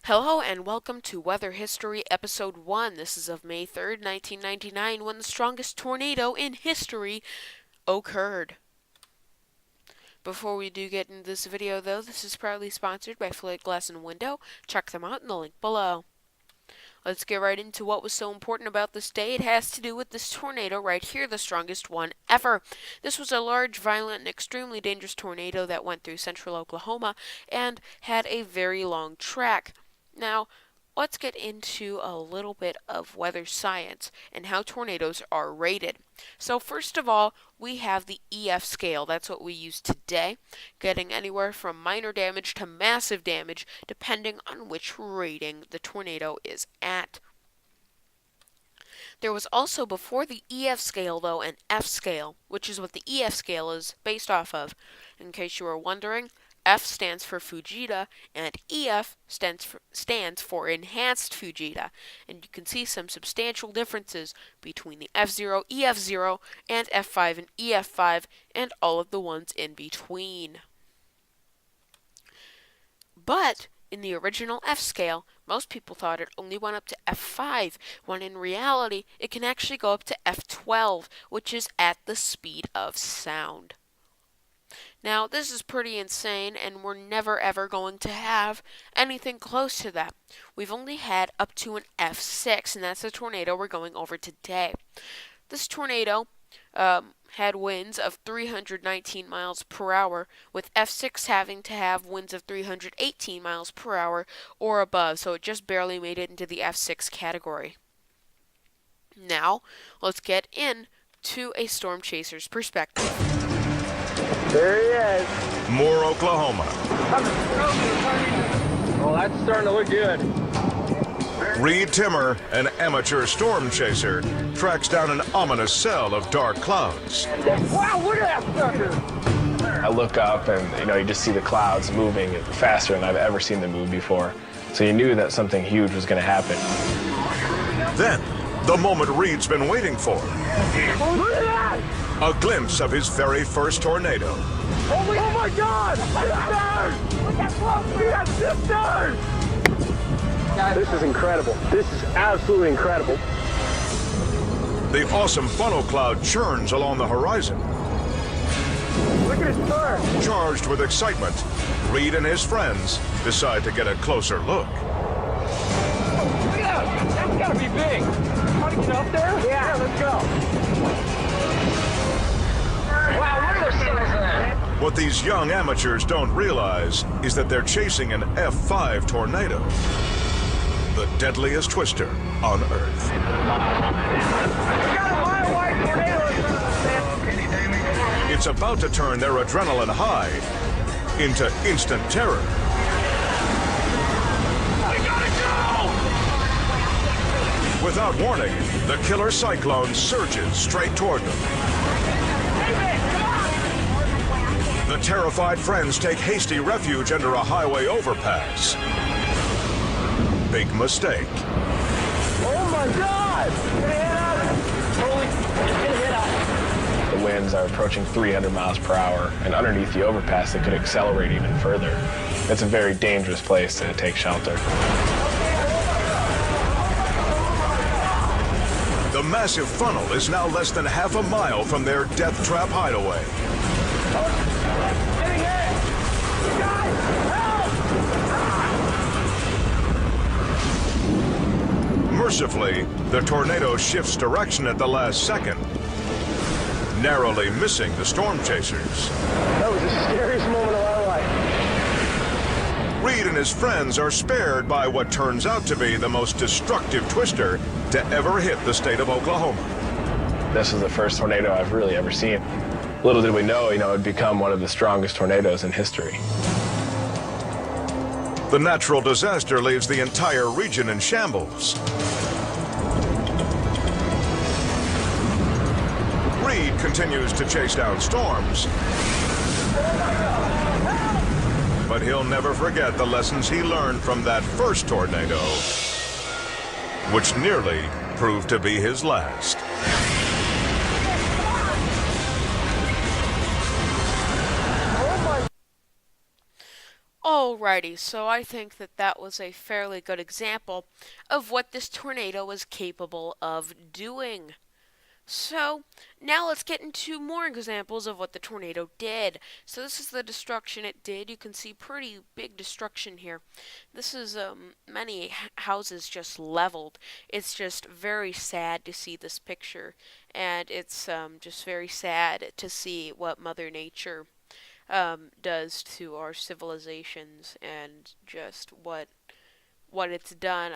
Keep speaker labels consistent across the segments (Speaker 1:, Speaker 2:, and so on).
Speaker 1: Hello and welcome to Weather History Episode 1. This is of May 3rd, 1999, when the strongest tornado in history occurred. Before we do get into this video though, this is proudly sponsored by Floyd Glass and Window. Check them out in the link below. Let's get right into what was so important about this day. It has to do with this tornado right here, the strongest one ever. This was a large, violent, and extremely dangerous tornado that went through central Oklahoma and had a very long track. Now, let's get into a little bit of weather science and how tornadoes are rated. So first of all, we have the EF scale. That's what we use today, getting anywhere from minor damage to massive damage depending on which rating the tornado is at. There was also, before the EF scale though, an F scale, which is what the EF scale is based off of. In case you were wondering, F stands for Fujita, and EF stands for Enhanced Fujita, and you can see some substantial differences between the F0, EF0, and F5 and EF5, and all of the ones in between. But in the original F scale, most people thought it only went up to F5, when in reality it can actually go up to F12, which is at the speed of sound. Now, this is pretty insane, and we're never ever going to have anything close to that. We've only had up to an F6, and that's the tornado we're going over today. This tornado had winds of 319 miles per hour, with F6 having to have winds of 318 miles per hour or above, so it just barely made it into the F6 category. Now, let's get into a storm chaser's perspective.
Speaker 2: There he is.
Speaker 3: Moore, Oklahoma.
Speaker 2: Well, that's starting to look good.
Speaker 3: Reed Timmer, an amateur storm chaser, tracks down an ominous cell of dark clouds.
Speaker 2: Wow, look at that sucker!
Speaker 4: I look up and, you just see the clouds moving faster than I've ever seen them move before. So you knew that something huge was going to happen.
Speaker 3: Then, the moment Reed's been waiting for.
Speaker 2: Look at that!
Speaker 3: A glimpse of his very first tornado.
Speaker 2: Oh my God! Sisters! Look at that! We got sisters! This is incredible. This is absolutely incredible.
Speaker 3: The awesome funnel cloud churns along the horizon.
Speaker 2: Look at his turn.
Speaker 3: Charged with excitement, Reed and his friends decide to get a closer look.
Speaker 2: Look at that! That's gotta be big. Want to get up there? Yeah, let's go. Wow, look at those sinners in there.
Speaker 3: What these young amateurs don't realize is that they're chasing an F5 tornado, the deadliest twister on Earth.
Speaker 2: We got a mile-wide tornado in front of us.
Speaker 3: It's about to turn their adrenaline high into instant terror.
Speaker 2: We gotta go!
Speaker 3: Without warning, the killer cyclone surges straight toward them. The terrified friends take hasty refuge under a highway overpass. Big mistake.
Speaker 2: Oh my God!
Speaker 4: The winds are approaching 300 miles per hour, and underneath the overpass they could accelerate even further. It's a very dangerous place to take shelter.
Speaker 3: The massive funnel is now less than half a mile from their death trap hideaway. Mercifully, the tornado shifts direction at the last second, narrowly missing the storm chasers.
Speaker 2: That was the scariest moment of our life.
Speaker 3: Reed and his friends are spared by what turns out to be the most destructive twister to ever hit the state of Oklahoma.
Speaker 4: This is the first tornado I've really ever seen. Little did we know, it would become one of the strongest tornadoes in history.
Speaker 3: The natural disaster leaves the entire region in shambles. Reed continues to chase down storms, but he'll never forget the lessons he learned from that first tornado, which nearly proved to be his last.
Speaker 1: Oh Alrighty, so I think that that was a fairly good example of what this tornado was capable of doing. So, now let's get into more examples of what the tornado did. So this is the destruction it did. You can see pretty big destruction here. This is many houses just leveled. It's just very sad to see this picture, and it's just very sad to see what Mother Nature does to our civilizations and just what it's done.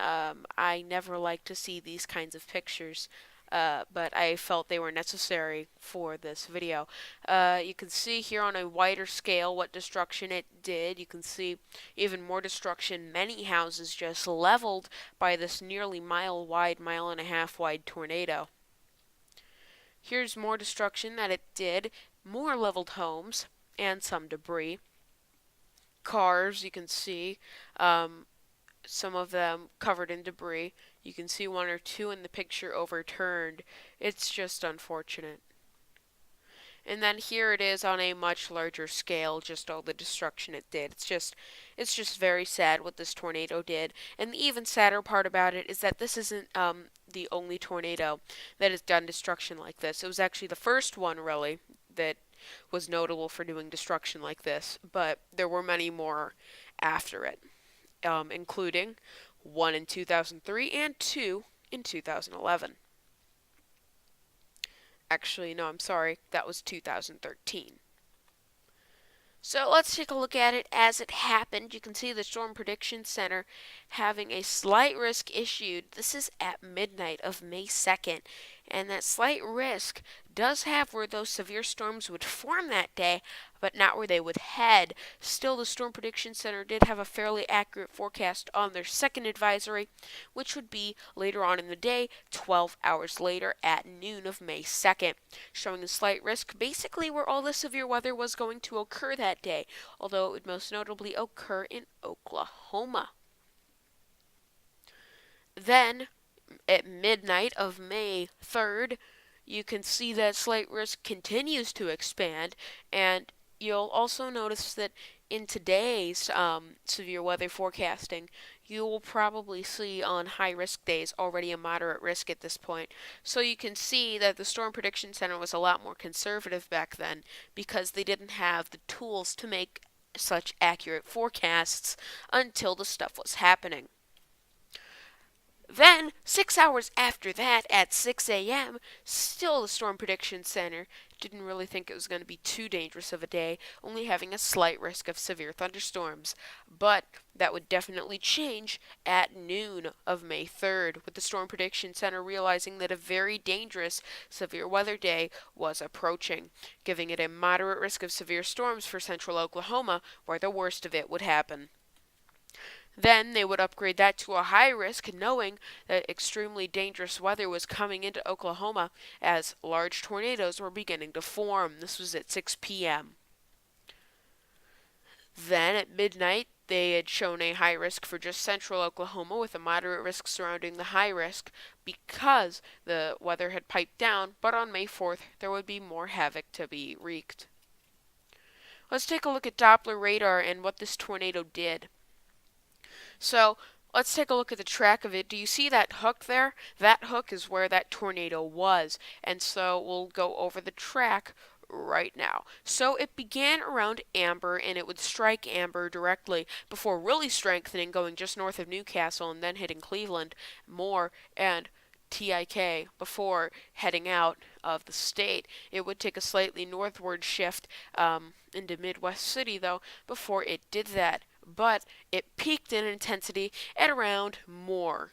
Speaker 1: I never like to see these kinds of pictures, but I felt they were necessary for this video. You can see here on a wider scale what destruction it did. You can see even more destruction. Many houses just leveled by this nearly mile wide, mile and a half wide tornado. Here's more destruction that it did. More leveled homes and some debris. Cars, you can see. Some of them covered in debris. You can see one or two in the picture overturned. It's just unfortunate. And then here it is on a much larger scale, just all the destruction it did. It's just very sad what this tornado did. And the even sadder part about it is that this isn't the only tornado that has done destruction like this. It was actually the first one, really, that was notable for doing destruction like this. But there were many more after it, including one in 2003 and two in 2011. Actually, no, I'm sorry, that was 2013. So let's take a look at it as it happened. You can see the Storm Prediction Center having a slight risk issued. This is at midnight of May 2nd. And that slight risk does have where those severe storms would form that day, but not where they would head. Still, the Storm Prediction Center did have a fairly accurate forecast on their second advisory, which would be later on in the day, 12 hours later at noon of May 2nd, showing a slight risk basically where all the severe weather was going to occur that day, although it would most notably occur in Oklahoma. Then, at midnight of May 3rd, you can see that slight risk continues to expand, and you'll also notice that in today's severe weather forecasting, you will probably see on high risk days already a moderate risk at this point. So you can see that the Storm Prediction Center was a lot more conservative back then because they didn't have the tools to make such accurate forecasts until the stuff was happening. Then, 6 hours after that, at 6 a.m., still the Storm Prediction Center didn't really think it was going to be too dangerous of a day, only having a slight risk of severe thunderstorms. But that would definitely change at noon of May 3rd, with the Storm Prediction Center realizing that a very dangerous severe weather day was approaching, giving it a moderate risk of severe storms for central Oklahoma, where the worst of it would happen. Then they would upgrade that to a high risk, knowing that extremely dangerous weather was coming into Oklahoma as large tornadoes were beginning to form. This was at 6 p.m. Then at midnight, they had shown a high risk for just central Oklahoma with a moderate risk surrounding the high risk because the weather had piped down, but on May 4th, there would be more havoc to be wreaked. Let's take a look at Doppler radar and what this tornado did. So let's take a look at the track of it. Do you see that hook there? That hook is where that tornado was. And so we'll go over the track right now. So it began around Amber, and it would strike Amber directly before really strengthening, going just north of Newcastle and then hitting Cleveland more and TIK before heading out of the state. It would take a slightly northward shift into Midwest City, though, before it did that. But it peaked in intensity at around Moore,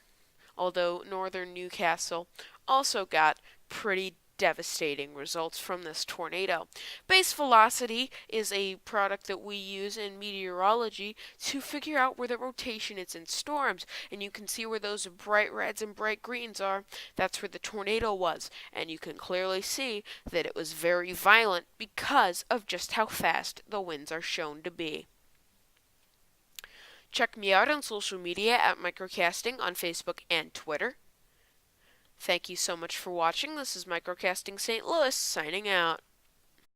Speaker 1: although northern Newcastle also got pretty devastating results from this tornado. Base velocity is a product that we use in meteorology to figure out where the rotation is in storms, and you can see where those bright reds and bright greens are. That's where the tornado was, and you can clearly see that it was very violent because of just how fast the winds are shown to be. Check me out on social media at Microcasting on Facebook and Twitter. Thank you so much for watching. This is Microcasting St. Louis signing out.